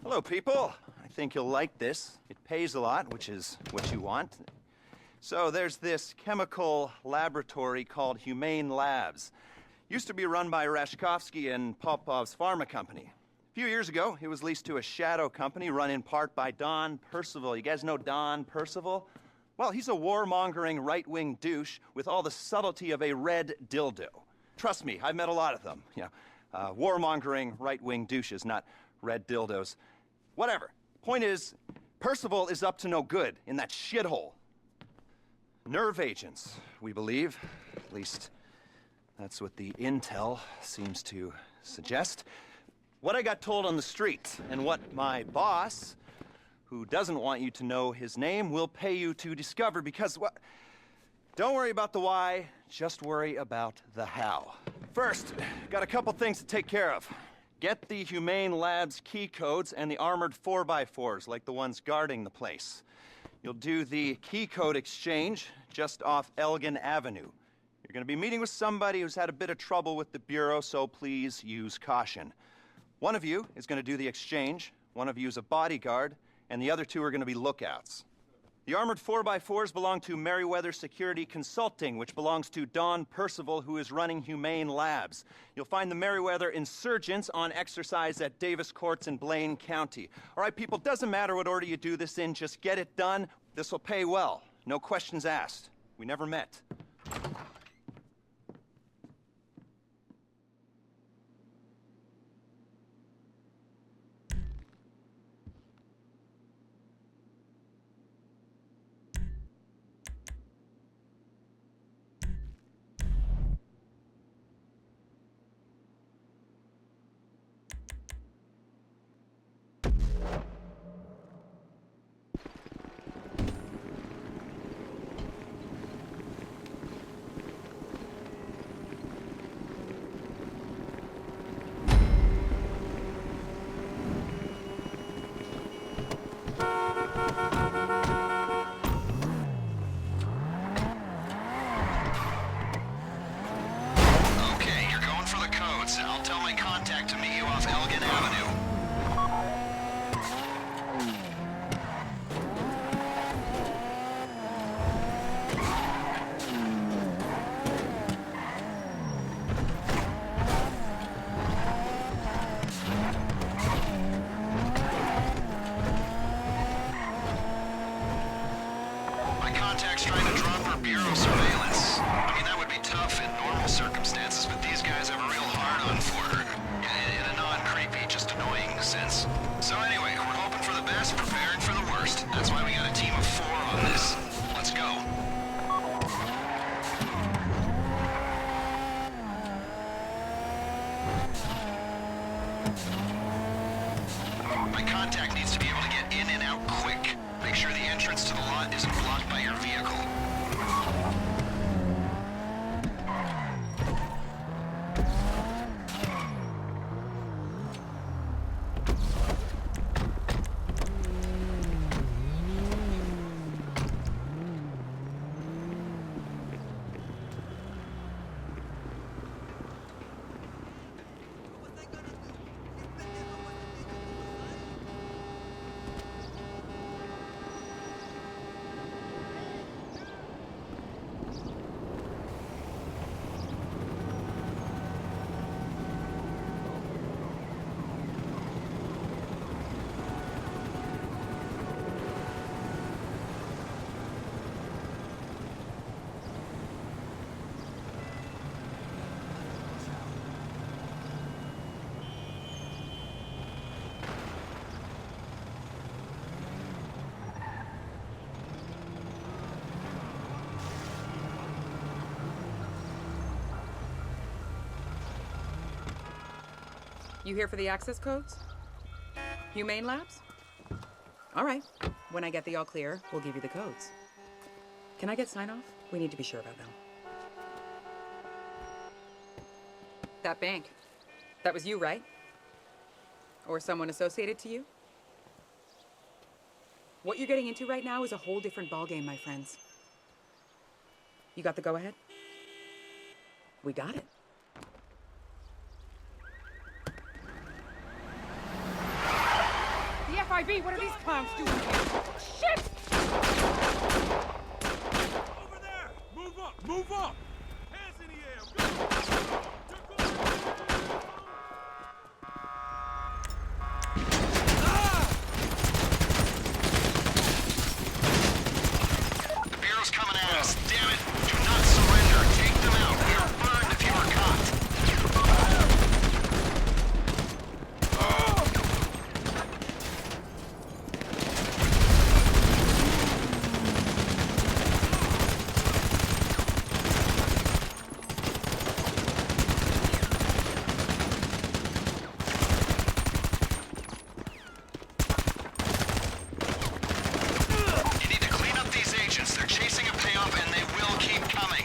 Hello, people. I think you'll like this. It pays a lot, which is what you want. So there's this chemical laboratory called Humane Labs. Used to be run by Rashkovsky and Popov's pharma company. A few years ago, it was leased to a shadow company run in part by Don Percival. You guys know Don Percival? Well, he's a warmongering right-wing douche with all the subtlety of a red dildo. Trust me, I've met a lot of them. Warmongering right-wing douches, not red dildos. Whatever. Point is, Percival is up to no good in that shithole. Nerve agents, we believe. At least, that's what the intel seems to suggest. What I got told on the street, and what my boss, who doesn't want you to know his name, will pay you to discover, because what? Don't worry about the why, just worry about the how. First, got a couple things to take care of. Get the Humane Labs key codes and the armored 4x4s, like the ones guarding the place. You'll do the key code exchange just off Elgin Avenue. You're gonna be meeting with somebody who's had a bit of trouble with the Bureau, so please use caution. One of you is gonna do the exchange, one of you is a bodyguard, and the other two are gonna be lookouts. The armored 4x4s belong to Merriweather Security Consulting, which belongs to Don Percival, who is running Humane Labs. You'll find the Merriweather Insurgents on exercise at Davis Courts in Blaine County. All right, people, doesn't matter what order you do this in, just get it done. This will pay well. No questions asked. We never met. I'll tell my contact to meet you off Elgin Avenue. My contact's trying to drop her Bureau surveillance. I mean, that would be tough in normal circumstances, but these guys have a real hard-on for her. In a non-creepy, just annoying sense. So anyway, we're hoping for the best, preparing for the worst. That's why we got a team of 4 on this. Let's go. My contact needs to be able to get in and out quick. Make sure the entrance to the lot isn't blocked by your vehicle. You here for the access codes? Humane Labs? All right. When I get the all clear, we'll give you the codes. Can I get sign-off? We need to be sure about them. That bank. That was you, right? Or someone associated to you? What you're getting into right now is a whole different ballgame, my friends. You got the go-ahead? We got it. FIB, what are these clowns doing here? Shit! Over there! Move up! Move up! Hands in the air! Go! The Bureau's coming at us. Damn it! Do not surrender. Take them out. We are burned if you are caught. You need to clean up these agents. They're chasing a payoff and they will keep coming.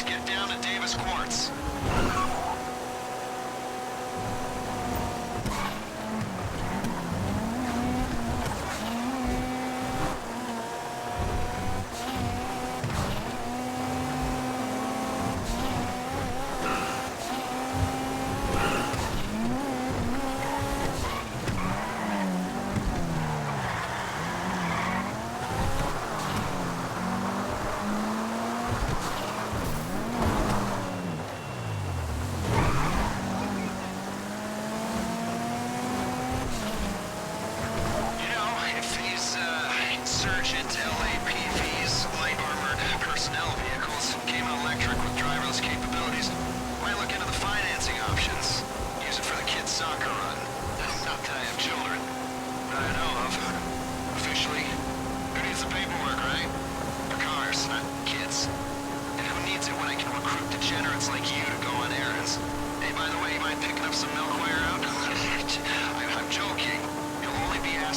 Get down to Davis Quartz.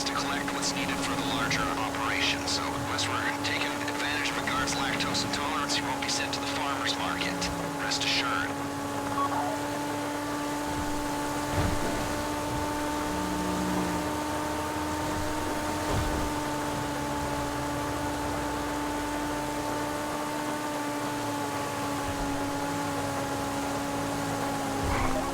to collect what's needed for the larger operation, so unless we're taking advantage of a guard's lactose intolerance, you won't be sent to the farmer's market. Rest assured.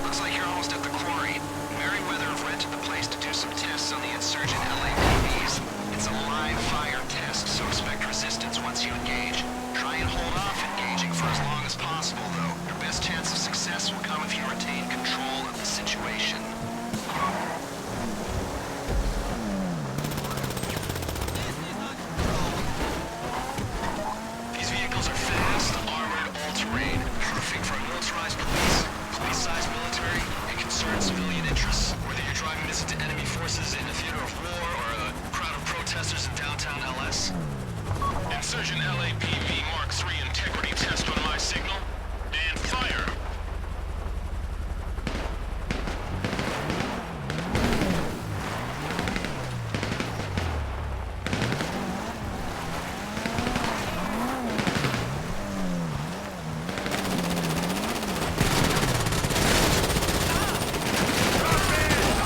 Looks like you're almost at the quarry. Merryweather have rented the place to do some tests on the insurgent LAPVs. It's a live fire test, so expect resistance once you engage. Try and hold off engaging for as long as possible, though. Your best chance of success will come if you retain control of the situation. These vehicles are fast, armored, all-terrain, perfect for a militarized police, police-sized military, and concerned civilian interests. Whether you're driving this into enemy forces in a theater of war or a crowd of protesters in downtown LS. Insurgent LAPV Mark III integrity test on my signal, and fire!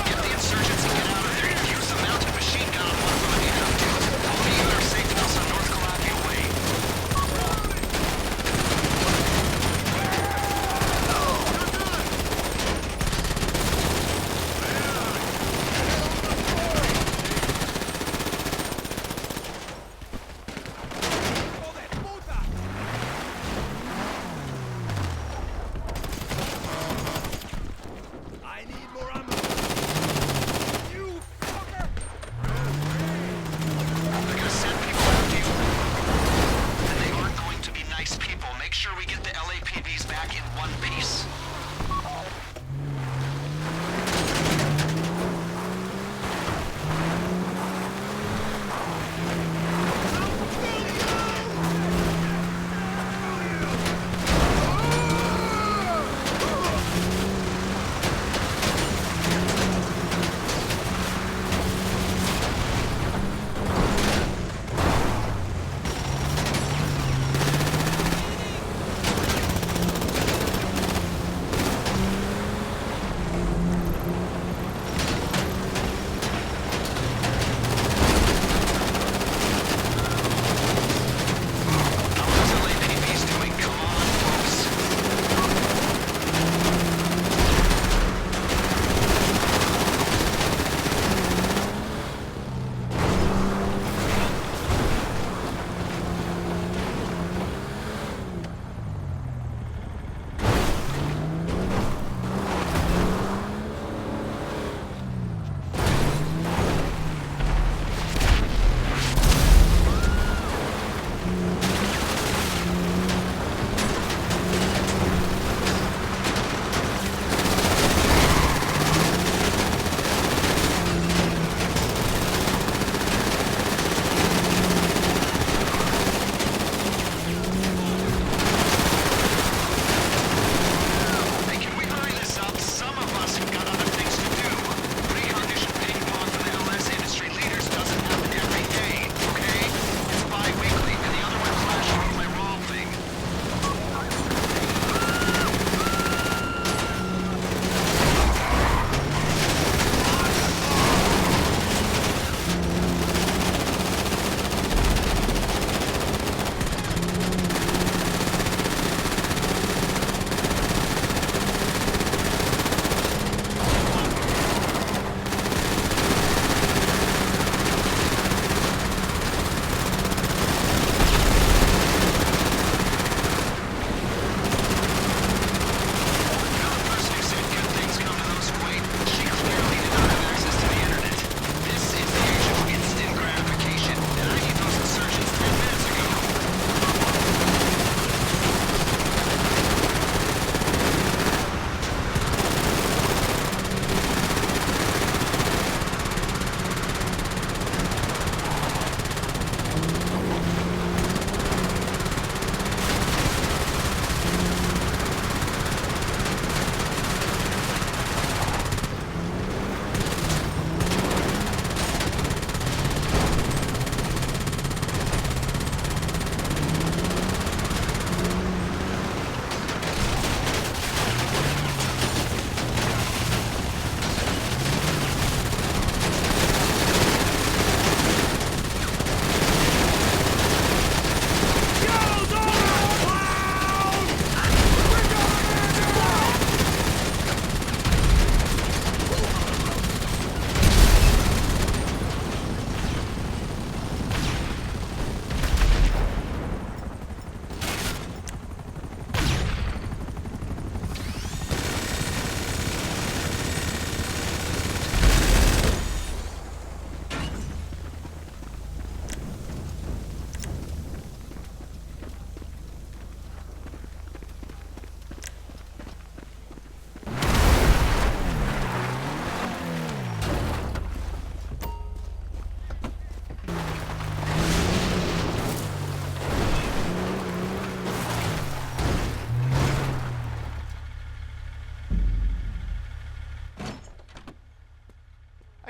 Get the insurgents and get out of there. Use the mounted machine gun on one of them if you have to. All the other safe house on North Valakyrie Way.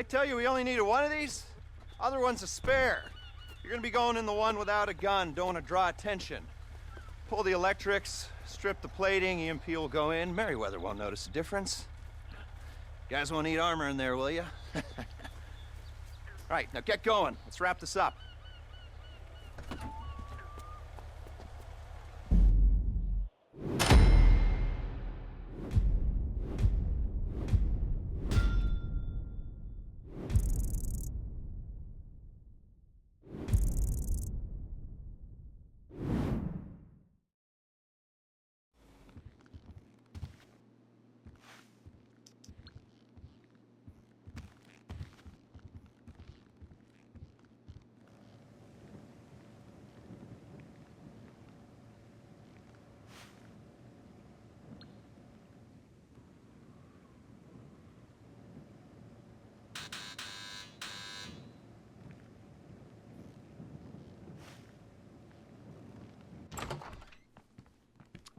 tell you we only needed one of these? Other one's a spare. You're gonna be going in the one without a gun, don't want to draw attention. Pull the electrics, strip the plating, EMP will go in. Merriweather won't notice a difference. You guys won't need armor in there, will you? All right, now get going. Let's wrap this up.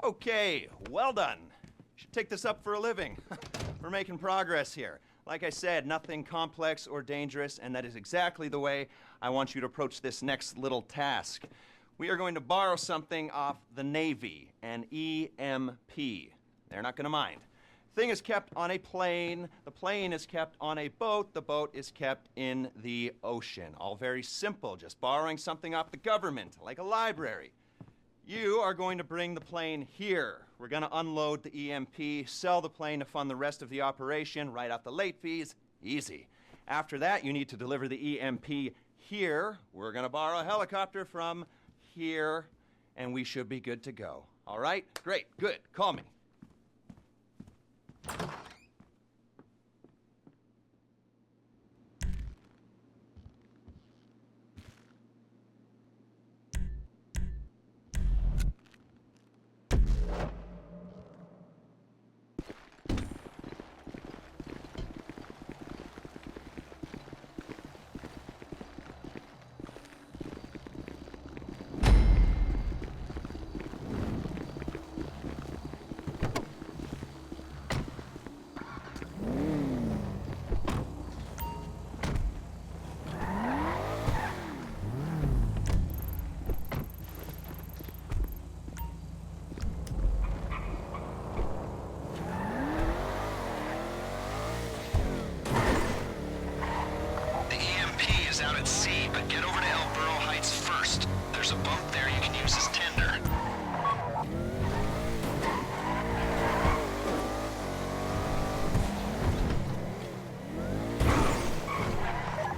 Okay, well done. Should take this up for a living. We're making progress here. Like I said, nothing complex or dangerous, and that is exactly the way I want you to approach this next little task. We are going to borrow something off the Navy, an EMP. They're not going to mind. Thing is kept on a plane, the plane is kept on a boat, the boat is kept in the ocean. All very simple, just borrowing something off the government, like a library. You are going to bring the plane here. We're going to unload the EMP, sell the plane to fund the rest of the operation, write off the late fees. Easy. After that, you need to deliver the EMP here. We're going to borrow a helicopter from here, and we should be good to go. All right? Great. Good. Call me. Out at sea, but get over to El Burro Heights first. There's a boat there you can use as tender.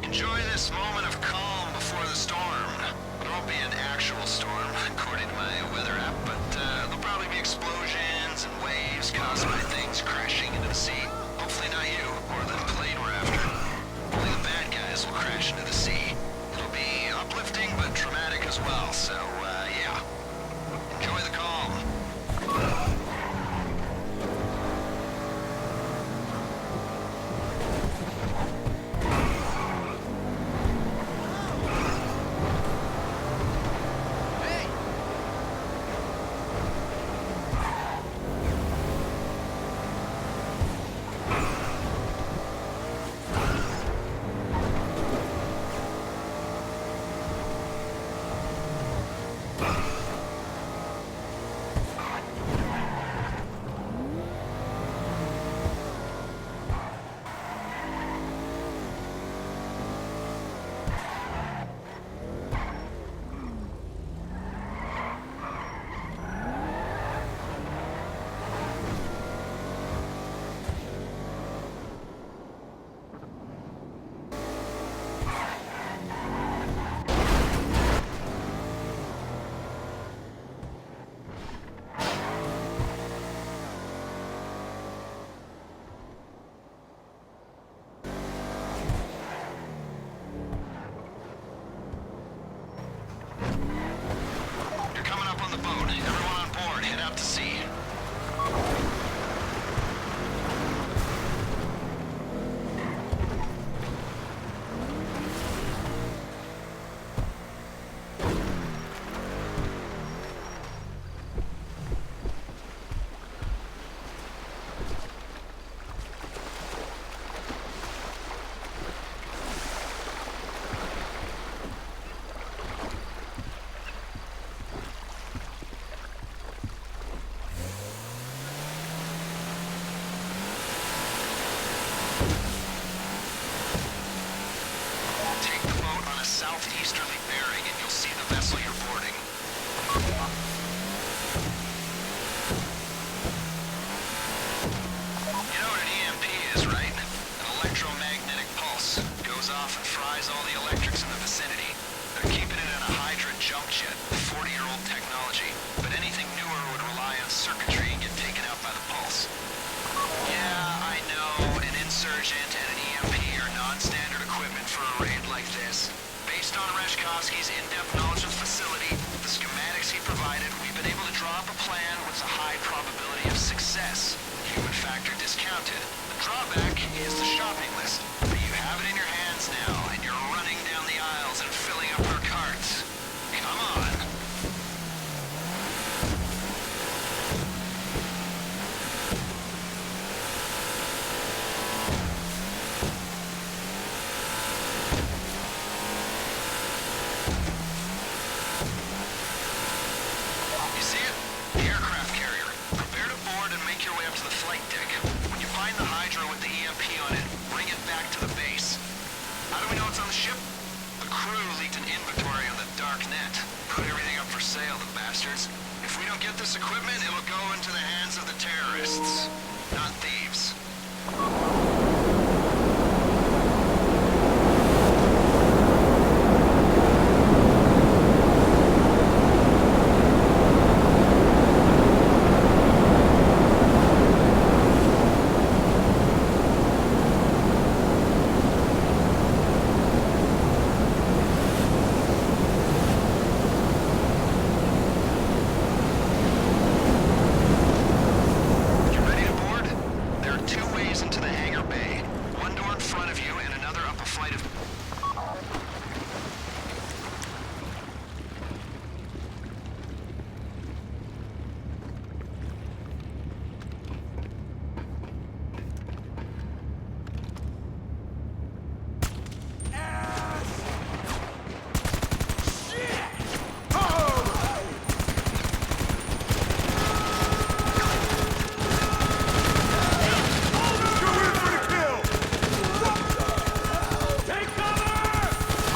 Enjoy this moment of calm before the storm. There won't be an actual storm, according to my weather app, but there'll probably be explosions and waves caused by things crashing into the sea. Hopefully not you, or the plane we're after. Only the bad guys will crash into the sea. It'll be uplifting, but traumatic as well, so, yeah. Enjoy the calm. southeasterly bearing and you'll see the vessel you're boarding. You know what an EMP is, right? An electromagnetic pulse. Goes off and fries all the electrics in the vicinity. They're keeping it in a Hydra jump jet, 40-year-old technology. But anything newer would rely on circuitry and get taken out by the pulse. Yeah, I know, an Insurgent and an EMP are non-standard equipment for a raid like this. Based on Reshkovsky's in-depth knowledge of the facility, the schematics he provided, we've been able to draw up a plan with a high probability of success. Human factor discounted. The drawback is the shopping list. But you have it in your hands now, and you're running down the aisles and filling up our carts. Come on. You see it? The aircraft carrier. Prepare to board and make your way up to the flight deck. When you find the Hydra with the EMP on it, bring it back to the base. How do we know it's on the ship? The crew leaked an inventory on the dark net. Put everything up for sale, the bastards. If we don't get this equipment, it'll go into the hands of the terrorists, not thieves. You ready to board? There are two ways into the hangar bay. One door in front of you and another up a flight of...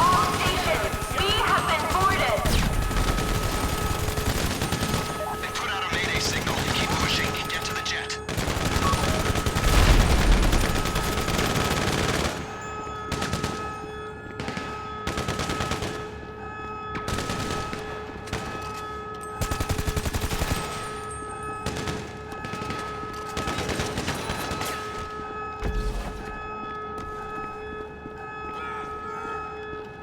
All stations, we have been boarded. They put out a mayday signal. Keep pushing and get to the jet.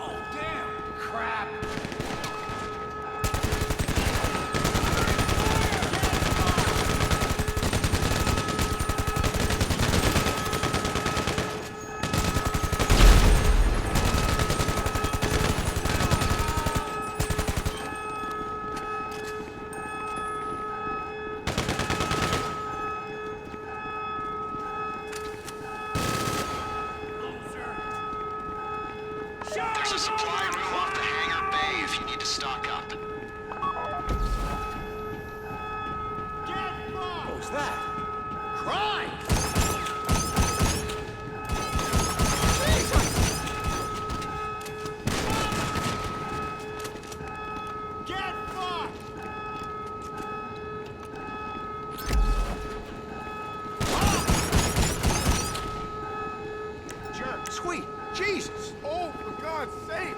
Oh, damn! Crap! There's a supply room off the hangar bay if you need to stock up. What was that? Crime! Get fucked! Jerk! Sweet! Jesus! Oh, for God's sake!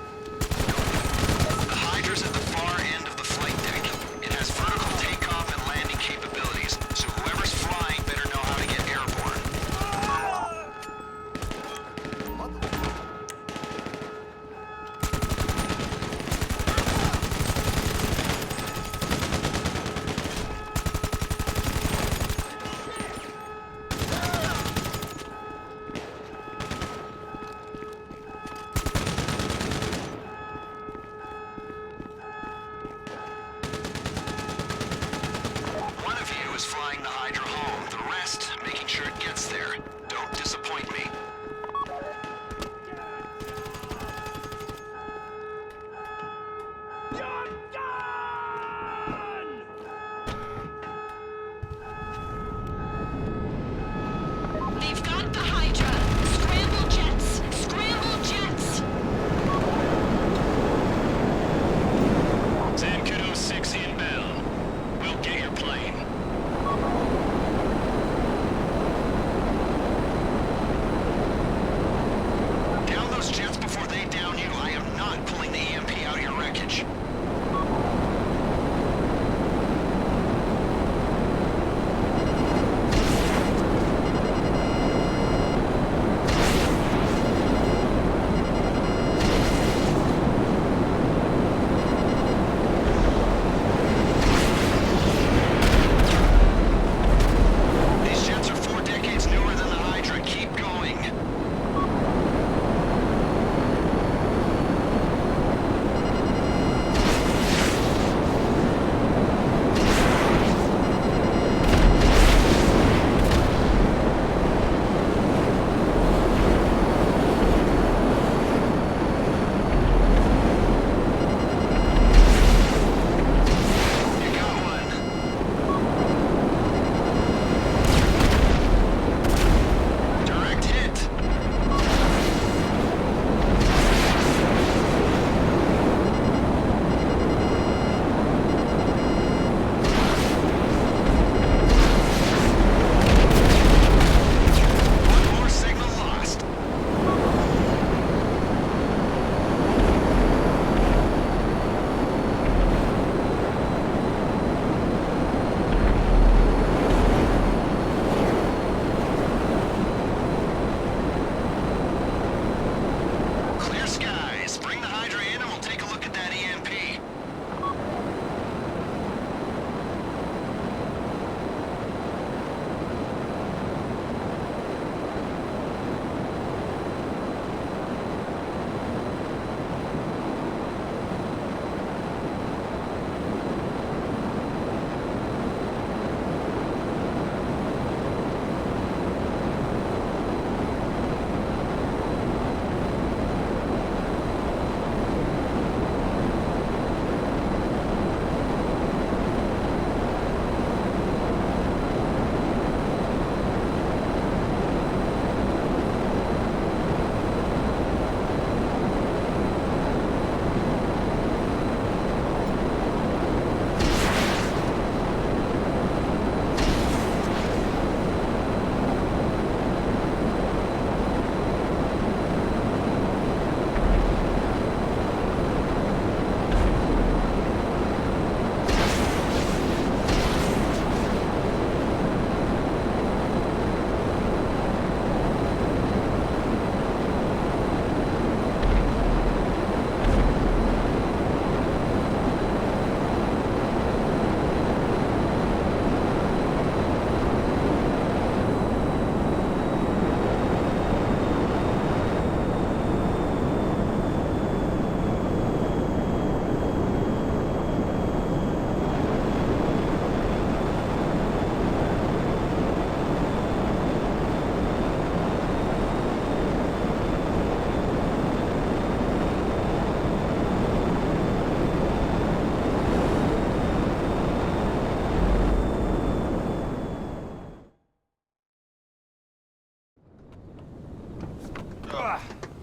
Hydra in and we'll take a look at that EMP.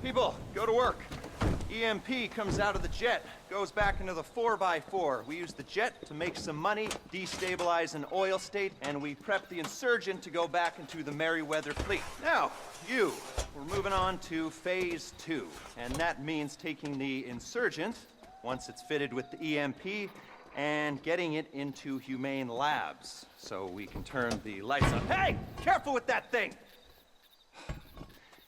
People, go to work. EMP comes out of the jet, goes back into the 4x4. We use the jet to make some money, destabilize an oil state, and we prep the Insurgent to go back into the Merryweather fleet. Now, we're moving on to phase 2, and that means taking the Insurgent, once it's fitted with the EMP, and getting it into Humane labs, so we can turn the lights on. Hey! Careful with that thing!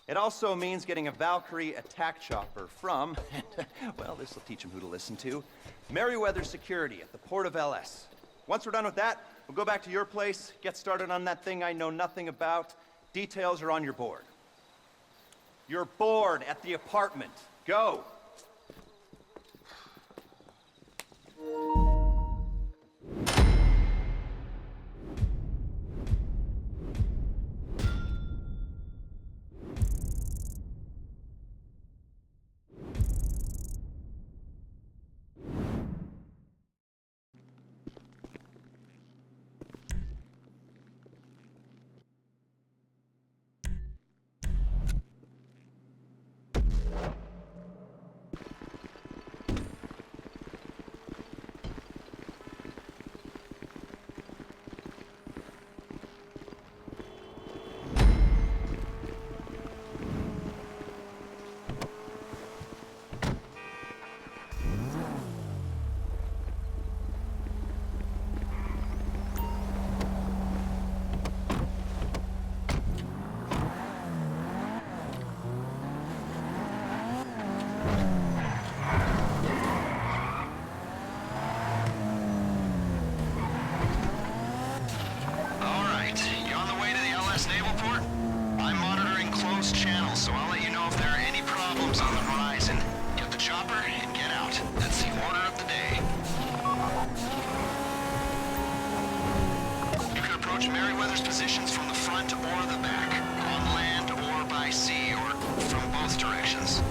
It also means getting a Valakyrie attack chopper from, well, this will teach them who to listen to, Merryweather Security at the port of LS. Once we're done with that, we'll go back to your place, get started on that thing I know nothing about. Details are on your board. Your board at the apartment. Go! Merryweather's positions from the front or the back, on land or by sea, or from both directions.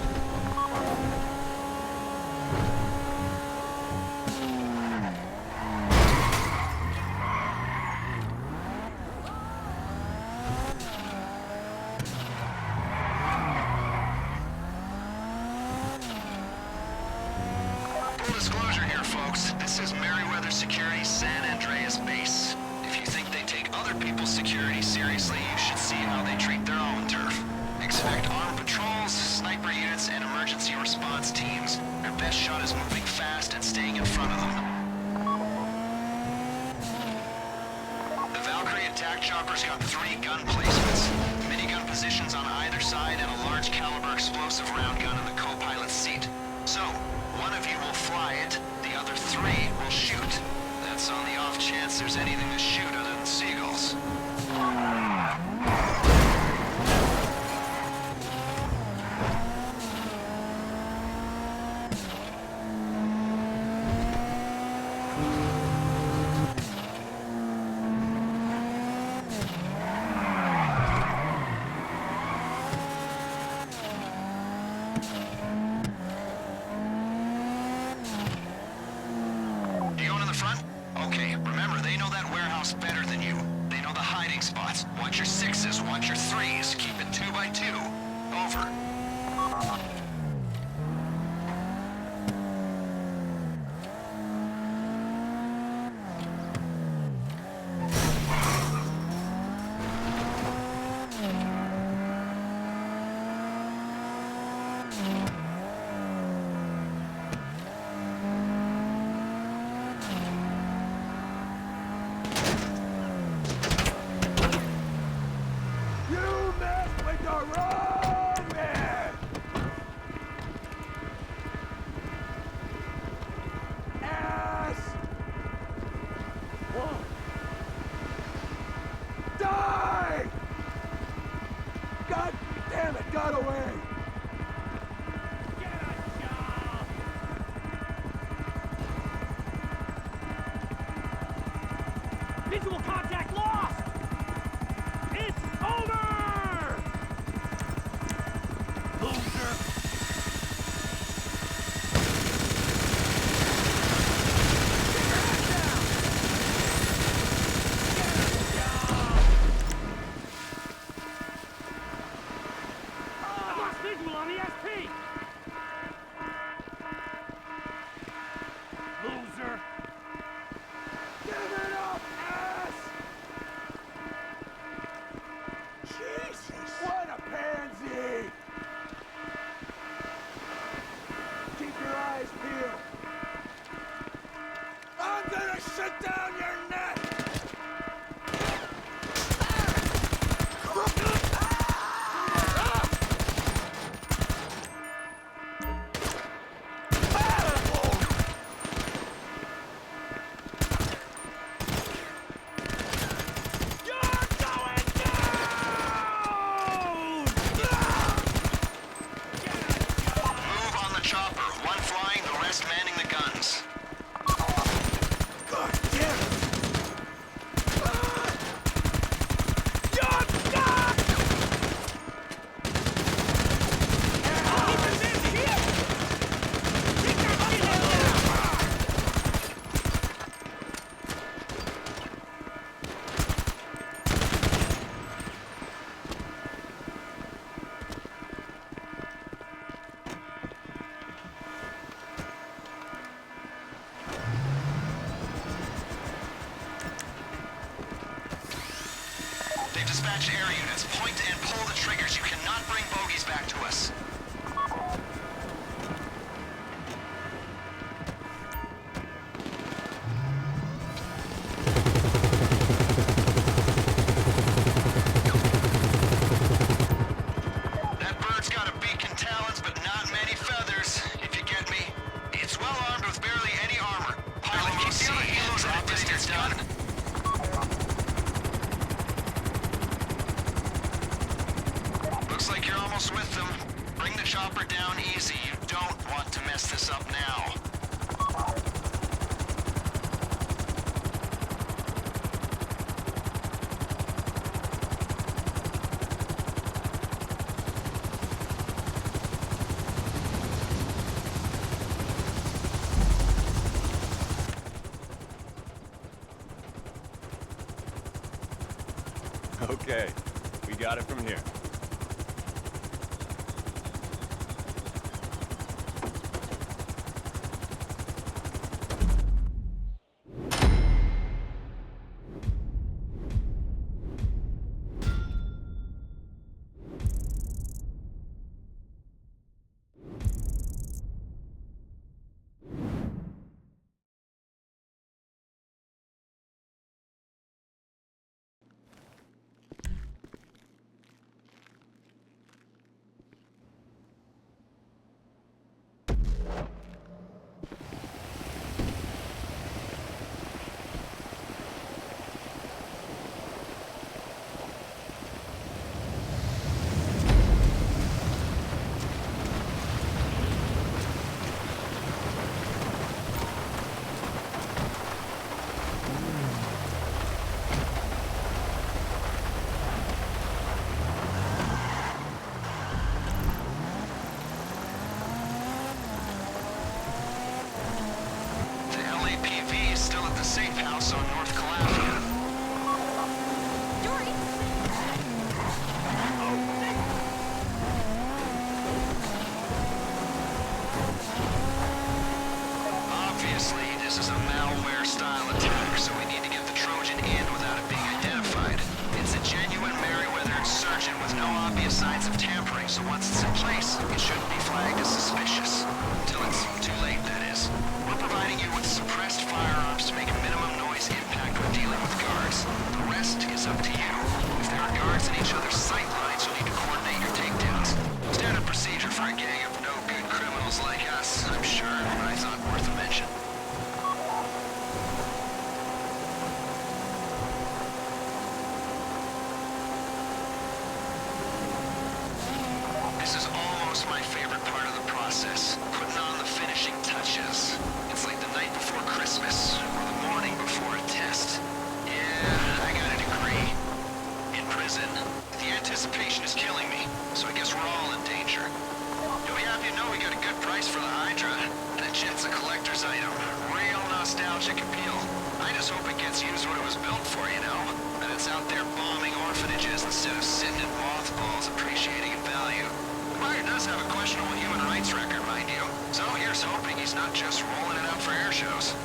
Full disclosure here, folks. This is Merryweather Security's San Andreas base. If you think they take other people's security seriously, you should see how they treat their own turf. Expect armed patrols, sniper units, and emergency response teams. Their best shot is moving fast and staying in front of them. The Valakyrie attack chopper's got 3 gun placements, minigun positions on either side, and a large caliber explosive round gun in the co-pilot's seat. So, guess there's anything to shoot other than seagulls. You going to the front? Okay, remember, they know that warehouse better than you. They know the hiding spots. Watch your 6s, watch your 3s. Keep it 2 by 2. Over. You messed with the wrong man! Ass! Whoa! Die! God damn it, got away! Get a job! Visual contact lost! It's over! Loser! Get your head down! Get a job! I lost visual on the SP! Loser! Give it up, ass! Jesus! What a pansy! Keep your eyes peeled. I'm gonna shut down your neck! You're going down! Move on the chopper. One flying, the rest manning the guns. God damn it! You're done! Keep him busy! Take that shit down! They've dispatched air units. Point and pull the triggers. You cannot bring bogies back to us. That bird's got a beak and talons, but not many feathers, if you get me. It's well armed with barely any armor. Pilot, keep the other halos at a distance done. Looks like you're almost with them. Bring the chopper down easy. You don't want to mess this up now. Okay, we got it from here. This on North Calafia. Dory! Obviously, this is a malware-style attack, so we need to get the Trojan in without it being identified. It's a genuine Merryweather Insurgent with no obvious signs of tampering, so once it's in place, it shouldn't be flagged as suspicious. Till it's too late, that is. We're providing you with suppressed firearms to make a minimum noise impact when dealing with guards. The rest is up to you. If there are guards in each other's sight lines, you'll need to coordinate your takedowns. Standard procedure for a gang of no-good criminals like us, I'm sure, but I thought worth a mention. This is almost my favorite part of the process, putting on the finishing touches. It's like the night before Christmas, or the morning before a test. Yeah, I got a degree. In prison. The anticipation is killing me, so I guess we're all in danger. You'll be happy to know we got a good price for the Hydra. That jet's a collector's item. Real nostalgic appeal. I just hope it gets used what it was built for, you know? That it's out there bombing orphanages instead of sitting in mothballs appreciating in value. The buyer does have a questionable human rights record, mind you. So here's hoping he's not just rolling it out for air shows.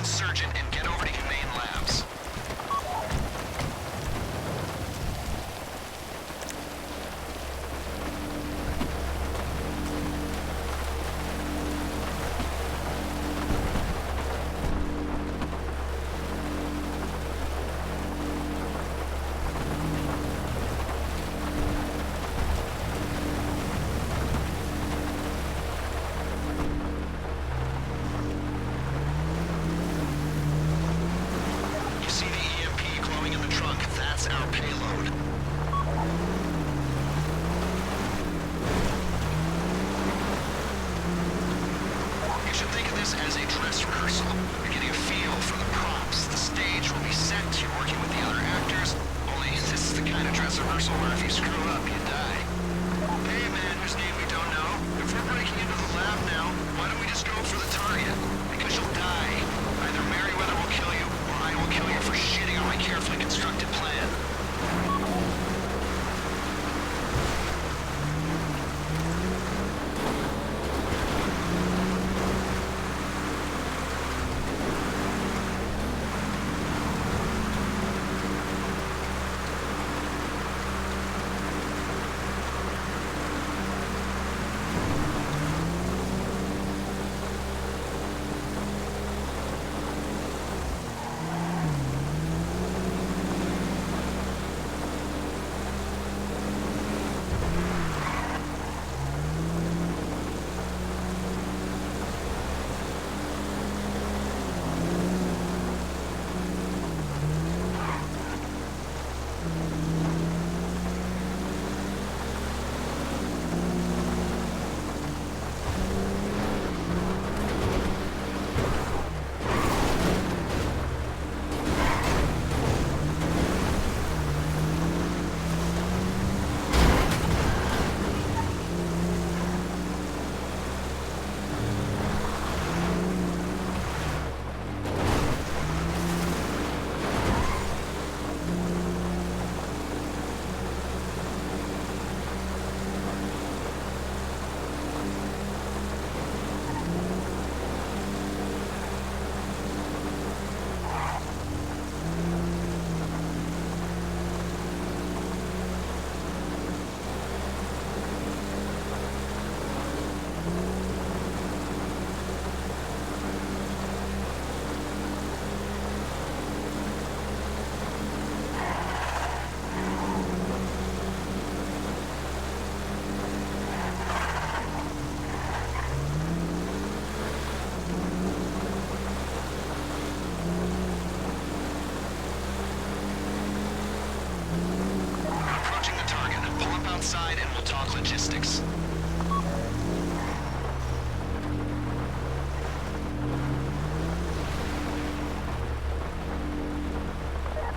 Insurgent and get over to Humane Labs. As a dress rehearsal. You're getting a feel for the props. The stage will be set. You're working with the other actors. Only this is the kind of dress rehearsal where if you screw up, you die. Hey man, whose name we don't know. If we're breaking into the lab now, why don't we just go for the target? Because you'll die. Either Merryweather will kill you, or I will kill you for shitting on my carefully constructed plan. outside and we'll talk logistics.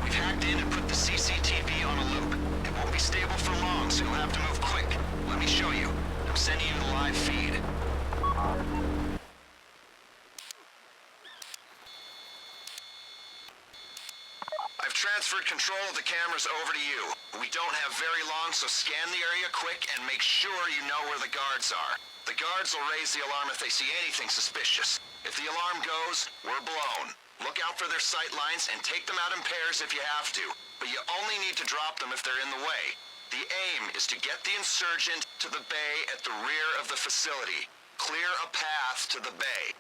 We've hacked in and put the CCTV on a loop. It won't be stable for long, so you'll have to move quick. Let me show you. I'm sending you the live feed. I've transferred control of the cameras over to you. We don't have very long, so scan the area quick and make sure you know where the guards are. The guards will raise the alarm if they see anything suspicious. If the alarm goes, we're blown. Look out for their sight lines and take them out in pairs if you have to, but you only need to drop them if they're in the way. The aim is to get the insurgent to the bay at the rear of the facility. Clear a path to the bay.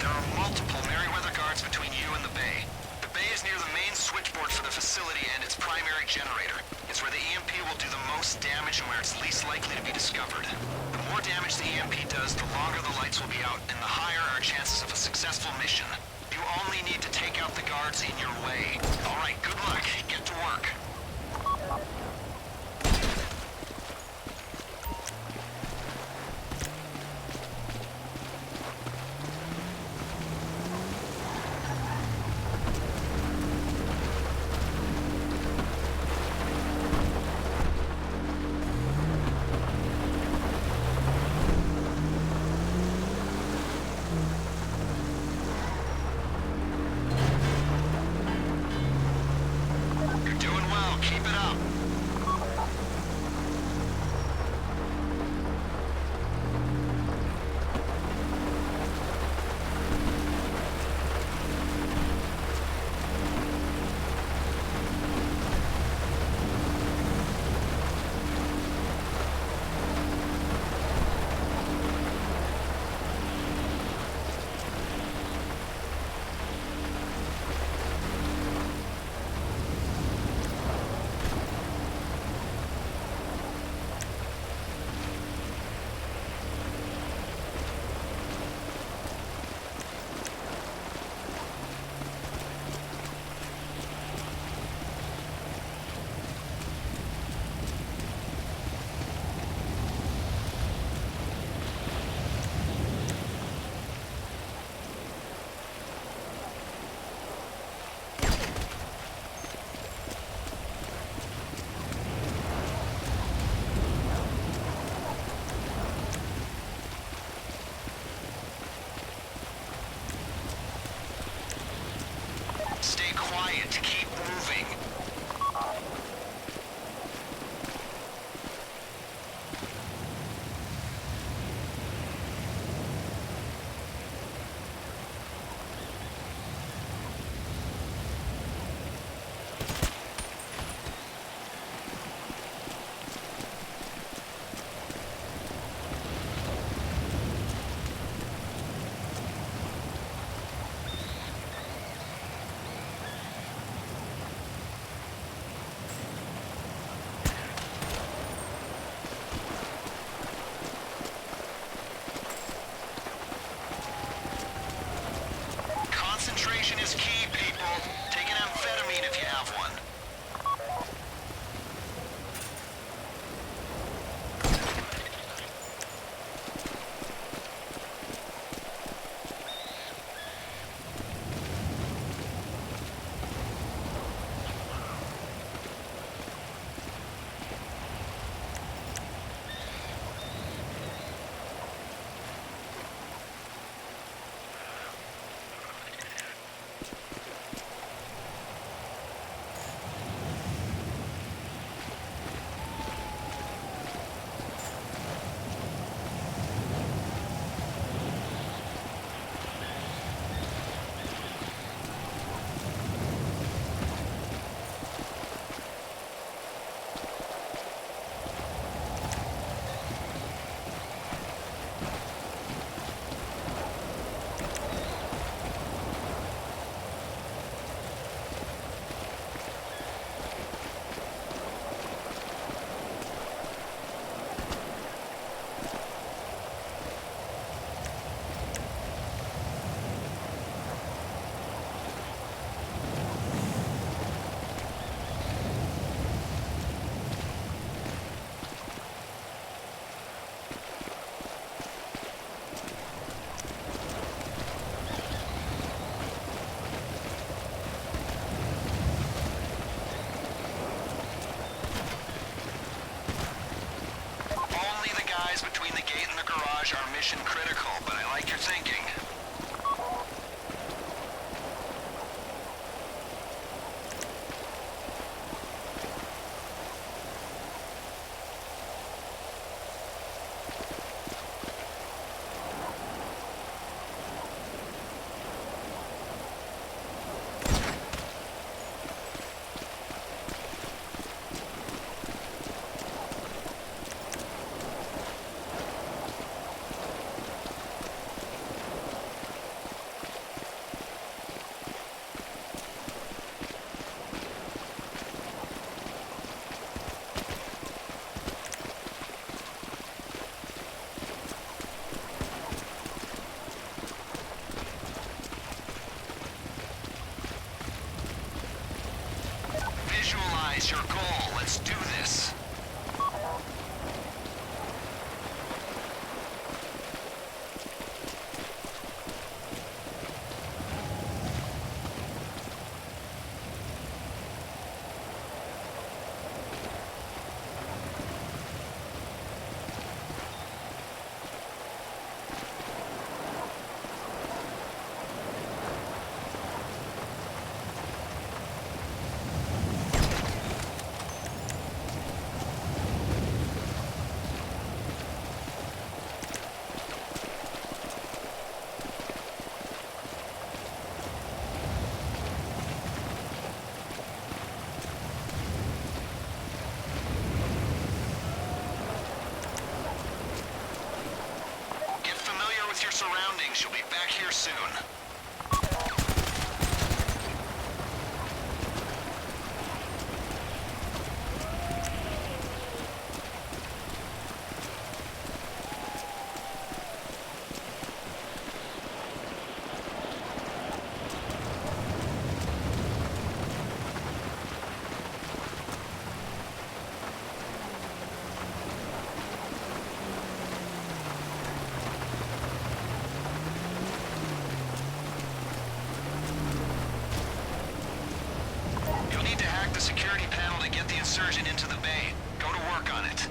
There are multiple Merryweather guards between you and the bay. The bay is near the main switchboard for the facility and its primary generator. It's where the EMP will do the most damage and where it's least likely to be discovered. The more damage the EMP does, the longer the lights will be out, and the higher our chances of a successful mission. You only need to take out the guards in your way. All right, good luck. Get to work. You're doing well. camouflage are mission critical, but I like your thinking. Visualize your goal. Let's do this. Your surroundings. She'll be back here soon. The security panel to get the insurgent into the bay. Go to work on it.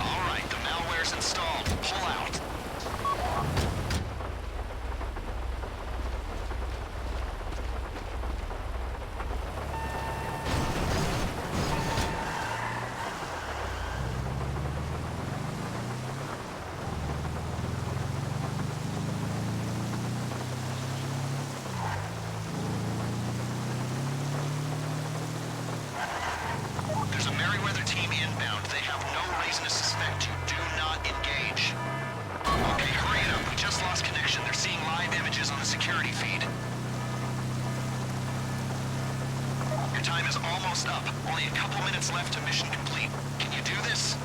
All right, the malware's installed. Pull out. Almost up. Only a couple minutes left to mission complete. Can you do this?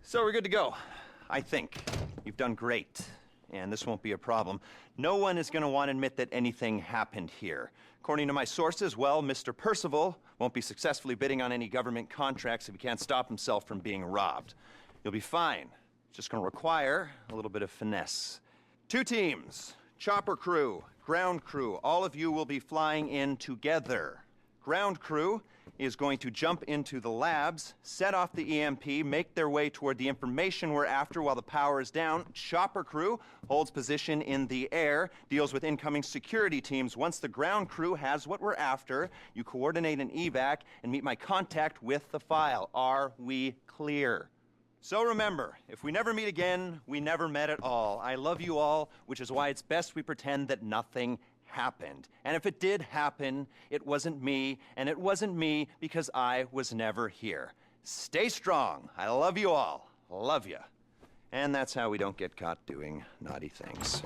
So we're good to go, I think. You've done great, and this won't be a problem. No one is going to want to admit that anything happened here. According to my sources, well, Mr. Percival won't be successfully bidding on any government contracts if he can't stop himself from being robbed. You'll be fine. It's just going to require a little bit of finesse. 2 teams, chopper crew, ground crew. All of you will be flying in together. Ground crew is going to jump into the labs, set off the EMP, make their way toward the information we're after while the power is down. Chopper crew holds position in the air, deals with incoming security teams. Once the ground crew has what we're after, you coordinate an evac and meet my contact with the file. Are we clear? So remember, if we never meet again, we never met at all. I love you all, which is why it's best we pretend that nothing happened. And if it did happen, it wasn't me, and it wasn't me because I was never here. Stay strong. I love you all. Love you. And that's how we don't get caught doing naughty things.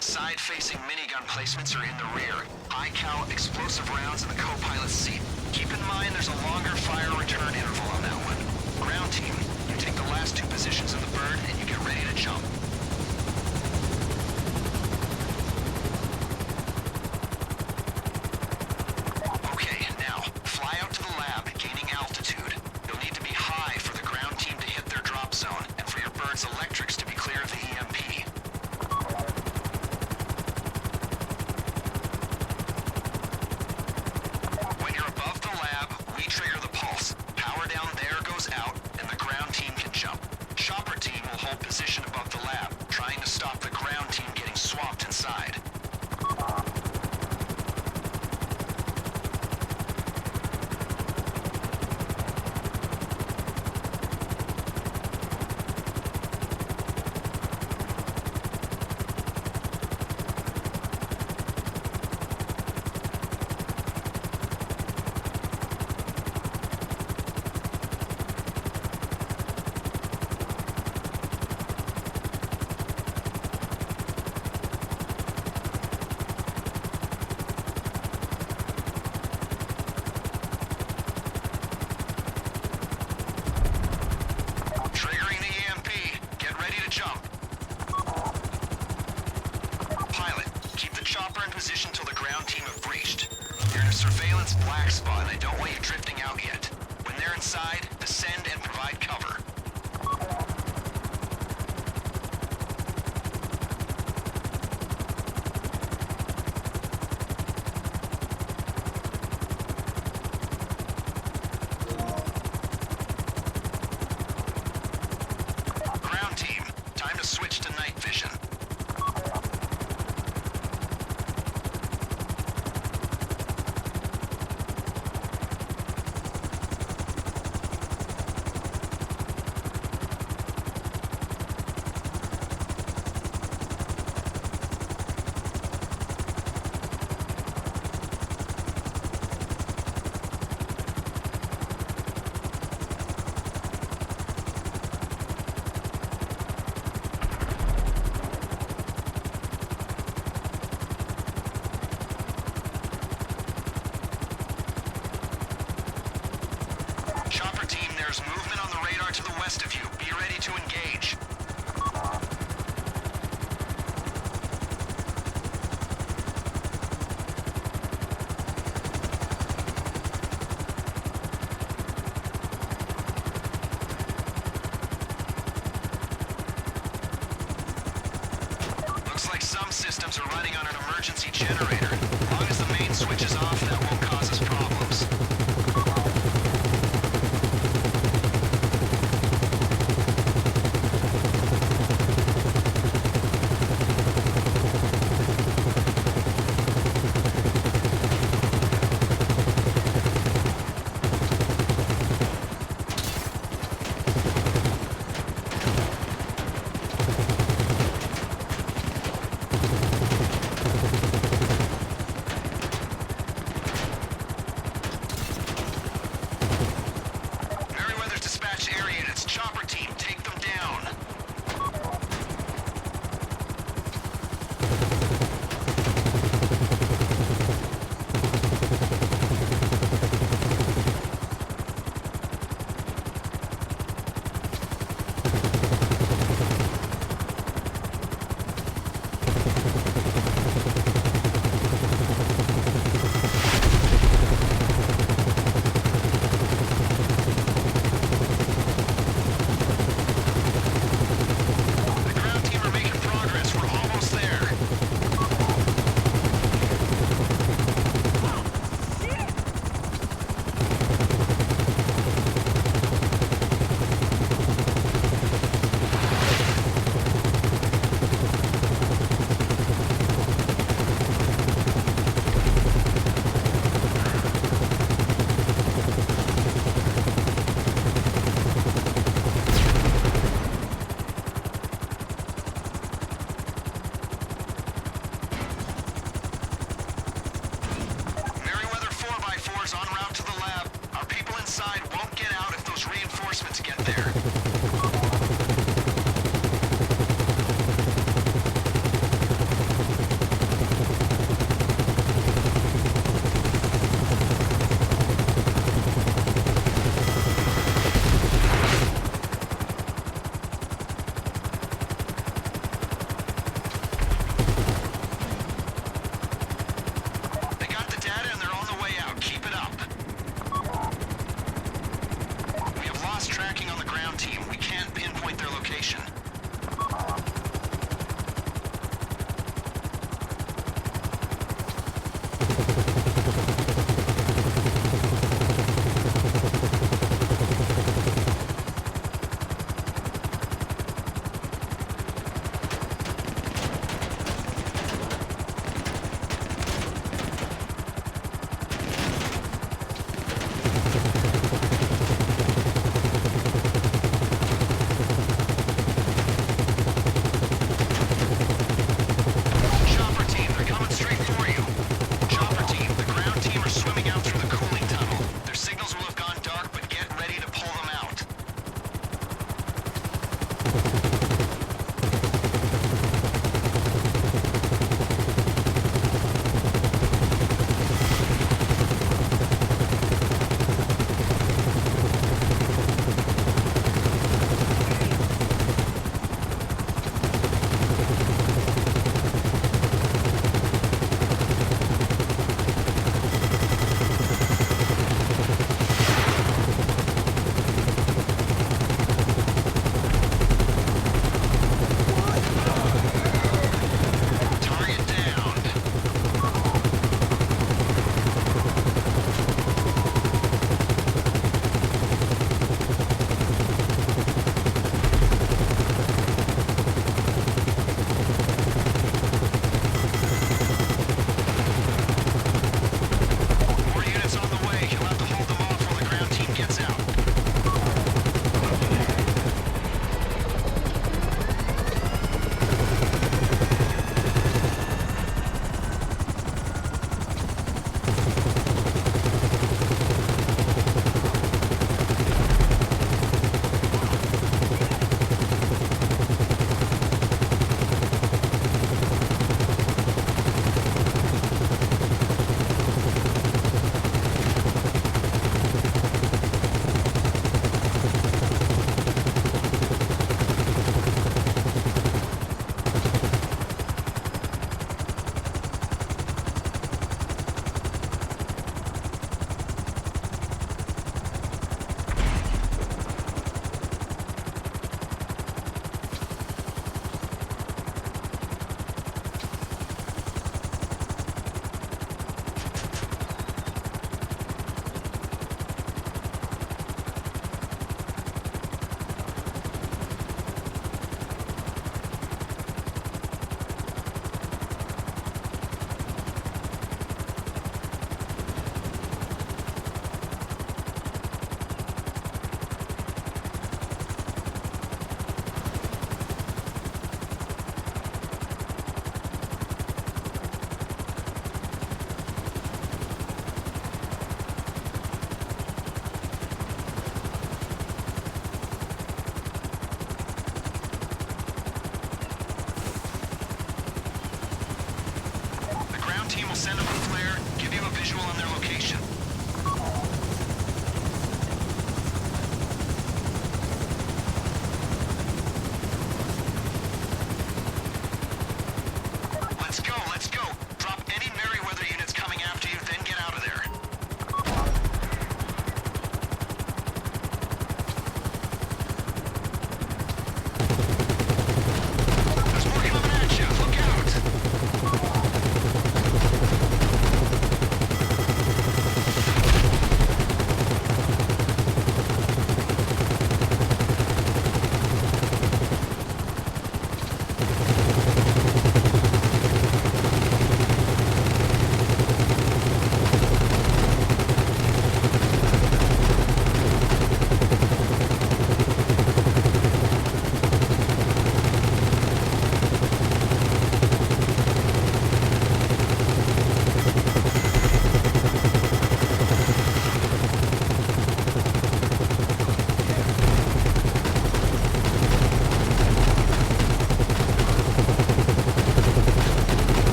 Side-facing minigun placements are in the rear. High-cal explosive rounds in the co-pilot's seat. Keep in mind there's a longer fire return interval on that one. Ground team, you take the last 2 positions of the bird and you get ready to jump. Okay, now, fly out to the lab, gaining altitude. You'll need to be high for the ground team to hit their drop zone, and for your bird's electrics to be clear of the EMP. Position above the lab, trying to stop the ground team getting swamped inside. Surveillance black spot, and I don't want you drifting out yet. When they're inside, descend and provide cover. Ground team, time to switch to night vision. Chopper team, there's movement on the radar to the west of you. Be ready to engage. Looks like some systems are running on an emergency generator. As long as the main switch is off, that won't cause us problems.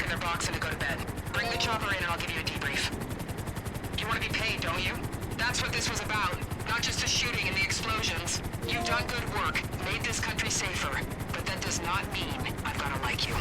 in their box and to go to bed. Bring the chopper in and I'll give you a debrief. You want to be paid, don't you? That's what this was about. Not just the shooting and the explosions. You've done good work, made this country safer. But that does not mean I've gotta like you.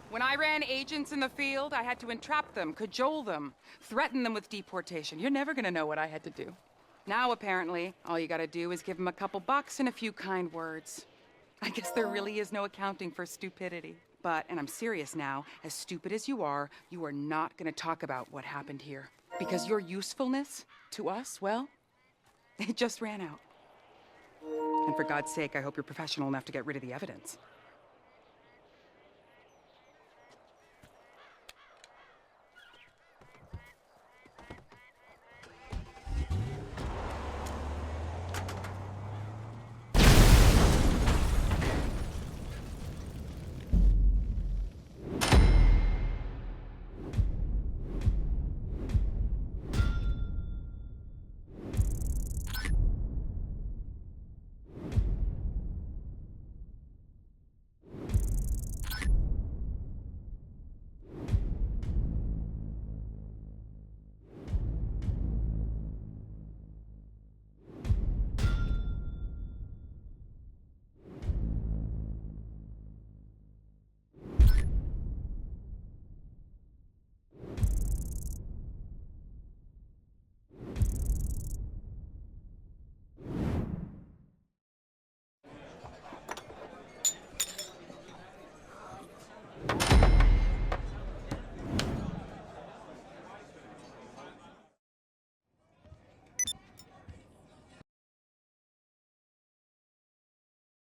When I ran agents in the field, I had to entrap them, cajole them, threaten them with deportation. You're never gonna know what I had to do. Now, apparently, all you gotta do is give them a couple bucks and a few kind words. I guess there really is no accounting for stupidity. But, and I'm serious now, as stupid as you are not gonna talk about what happened here. Because your usefulness to us, well, it just ran out. And for God's sake, I hope you're professional enough to get rid of the evidence.